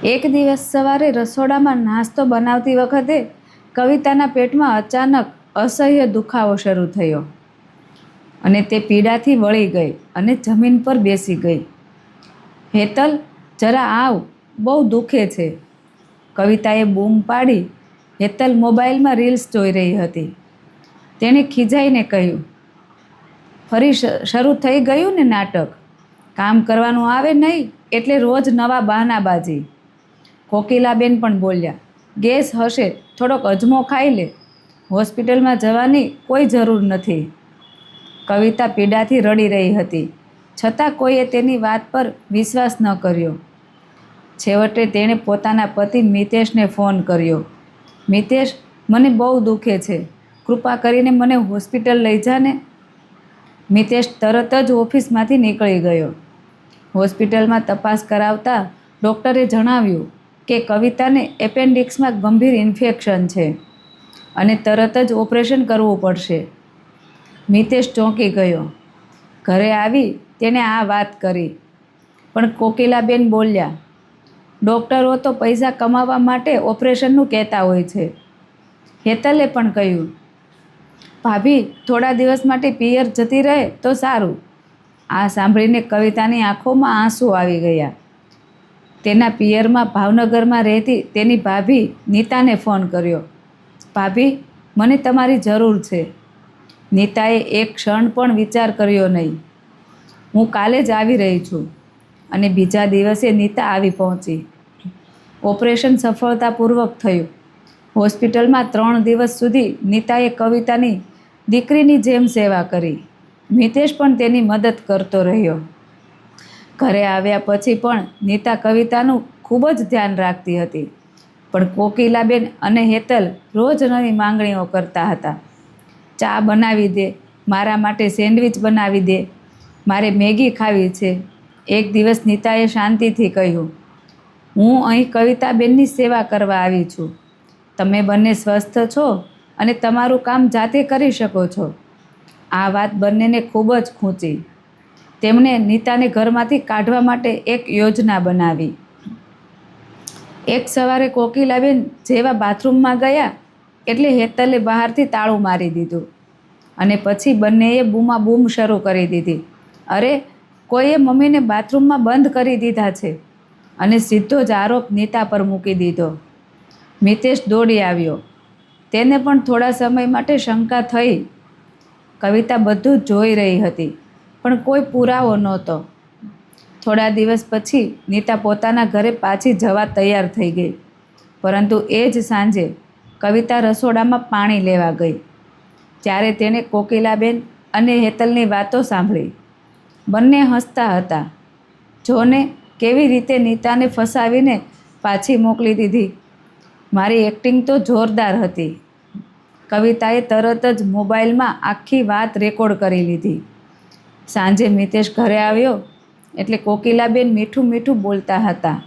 એક દિવસ સવારે રસોડામાં નાસ્તો બનાવતી વખતે કવિતાના પેટમાં અચાનક અસહ્ય દુખાવો શરૂ થયો અને તે પીડાથી વળી ગઈ અને જમીન પર બેસી ગઈ. હેતલ, જરા આવ, બહુ દુખે છે, કવિતાએ બૂમ પાડી. હેતલ મોબાઈલમાં રીલ્સ જોઈ રહી હતી. તેણે ખીજાઈને કહ્યું, ફરી શરૂ થઈ ગયું ને નાટક? કામ કરવાનું આવે નહીં એટલે રોજ નવા બહાનાબાજી. કોકિલાબેન પણ બોલ્યા, ગેસ હશે, થોડોક અજમો ખાઈ લે, હોસ્પિટલમાં જવાની કોઈ જરૂર નથી. કવિતા પીડાથી રડી રહી હતી, છતાં કોઈએ તેની વાત પર વિશ્વાસ ન કર્યો. છેવટે તેણે પોતાના પતિ મિતેશને ફોન કર્યો. મિતેશ, મને બહુ દુખે છે, કૃપા કરીને મને હોસ્પિટલ લઈ જાને. મિતેશ તરત જ ઓફિસમાંથી નીકળી ગયો. હોસ્પિટલમાં તપાસ કરાવતા ડૉક્ટરે જણાવ્યું કે કવિતાને એપેન્ડિક્સમાં ગંભીર ઇન્ફેક્શન છે અને તરત જ ઓપરેશન કરવું પડશે. મિતેશ ચોંકી ગયો. ઘરે આવી તેણે આ વાત કરી, પણ કોકિલાબેન બોલ્યા, ડૉક્ટરો તો પૈસા કમાવા માટે ઓપરેશનનું કહેતા હોય છે. હેતલે પણ કહ્યું, ભાભી, થોડા દિવસ માટે પિયર જતી રહે તો સારું. આ સાંભળીને કવિતાની આંખોમાં આંસુ આવી ગયા. તેના પિયરમાં ભાવનગરમાં રહેતી તેની ભાભી નીતાને ફોન કર્યો. ભાભી, મને તમારી જરૂર છે. નીતાએ એક ક્ષણ પણ વિચાર કર્યો નહીં. હું કાલે જ આવી રહી છું. અને બીજા દિવસે નીતા આવી પહોંચી. ઓપરેશન સફળતાપૂર્વક થયું. હોસ્પિટલમાં 3 દિવસ સુધી નીતાએ કવિતાની દીકરીની જેમ સેવા કરી. મિતેશ પણ તેની મદદ કરતો રહ્યો. ઘરે આવ્યા પછી પણ નીતા કવિતાનું ખૂબ જ ધ્યાન રાખતી હતી. પણ કોકિલાબેન અને હેતલ રોજ નવી માંગણીઓ કરતા હતા. ચા બનાવી દે, મારા માટે સેન્ડવિચ બનાવી દે, મારે મેગી ખાવી છે. એક દિવસ નીતાએ શાંતિથી કહ્યું, હું અહીં કવિતાબેનની સેવા કરવા આવી છું. તમે બંને સ્વસ્થ છો અને તમારું કામ જાતે કરી શકો છો. આ વાત બંનેને ખૂબ જ ખૂંચી. તેમણે નીતાને ઘરમાંથી કાઢવા માટે એક યોજના બનાવી. એક સવારે કોકિલાબેન જેવા બાથરૂમમાં ગયા એટલે હેતલે બહારથી તાળું મારી દીધું અને પછી બંનેએ બૂમાબૂમ શરૂ કરી દીધી. અરે, કોઈએ મમ્મીને બાથરૂમમાં બંધ કરી દીધા છે, અને સીધો જ આરોપ નીતા પર મૂકી દીધો. મિતેશ દોડી આવ્યો. તેને પણ થોડા સમય માટે શંકા થઈ. કવિતા બધું જ જોઈ રહી હતી, પણ કોઈ પુરાવો નહોતો. થોડા દિવસ પછી નીતા પોતાના ઘરે પાછી જવા તૈયાર થઈ ગઈ. પરંતુ એ જ સાંજે કવિતા રસોડામાં પાણી લેવા ગઈ. ત્યારે તેણે કોકિલાબેન અને હેતલની વાતો સાંભળી. બંને હસતા હતા. જોને, કેવી રીતે નીતાને ફસાવીને પાછી મોકલી દીધી. મારી એક્ટિંગ તો જોરદાર હતી. કવિતાએ તરત જ મોબાઈલમાં આખી વાત રેકોર્ડ કરી લીધી. સાંજે મિતેશ ઘરે આવ્યો એટલે કોકિલાબેન મીઠું મીઠું બોલતા હતા,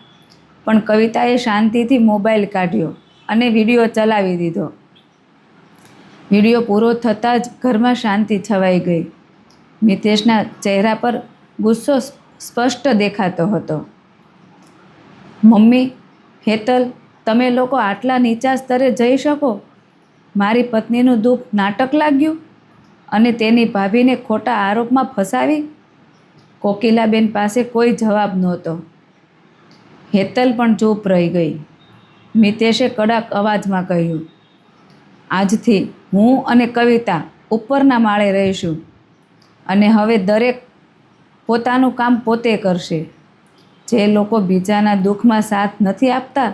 પણ કવિતાએ શાંતિથી મોબાઈલ કાઢ્યો અને વિડીયો ચલાવી દીધો. વિડીયો પૂરો થતાં જ ઘરમાં શાંતિ છવાઈ ગઈ. મિતેશના ચહેરા પર ગુસ્સો સ્પષ્ટ દેખાતો હતો. મમ્મી, હેતલ, તમે લોકો આટલા નીચા સ્તરે જઈ શકો? મારી પત્નીનું દુઃખ નાટક લાગ્યું અને તેની ભાભીને ખોટા આરોપમાં ફસાવી? કોકિલાબેન પાસે કોઈ જવાબ નહોતો. હેતલ પણ ચૂપ રહી ગઈ. મિતેશે કડક અવાજમાં કહ્યું, આજથી હું અને કવિતા ઉપરના માળે રહીશું અને હવે દરેક પોતાનું કામ પોતે કરશે. જે લોકો બીજાના દુઃખમાં સાથ નથી આપતા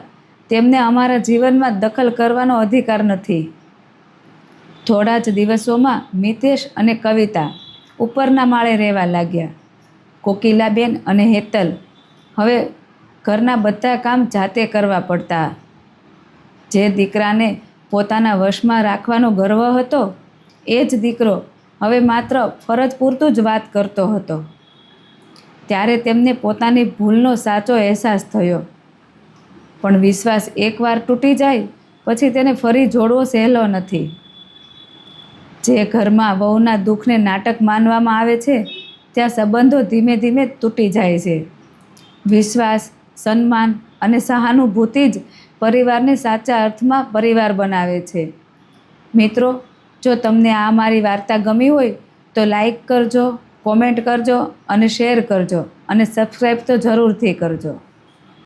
તેમને અમારા જીવનમાં દખલ કરવાનો અધિકાર નથી. થોડા જ દિવસોમાં મિતેશ અને કવિતા ઉપરના માળે રહેવા લાગ્યા. કોકિલાબેન અને હેતલ હવે ઘરના બધા કામ જાતે કરવા પડતા. જે દીકરાને પોતાના વશમાં રાખવાનો ગર્વ હતો, એ જ દીકરો હવે માત્ર ફરજ પૂરતું જ વાત કરતો હતો. ત્યારે તેમને પોતાની ભૂલનો સાચો અહેસાસ થયો. પણ વિશ્વાસ એકવાર તૂટી જાય પછી તેને ફરી જોડવો સહેલો નથી. જે ઘરમાં વહુના દુઃખને નાટક માનવામાં આવે છે, ત્યાં સંબંધો ધીમે ધીમે તૂટી જાય છે. વિશ્વાસ, સન્માન અને સહાનુભૂતિ જ પરિવારને સાચા અર્થમાં પરિવાર બનાવે છે. મિત્રો, જો તમને આ મારી વાર્તા ગમી હોય તો લાઈક કરજો, કોમેન્ટ કરજો અને શેર કરજો અને સબસ્ક્રાઈબ તો જરૂરથી કરજો.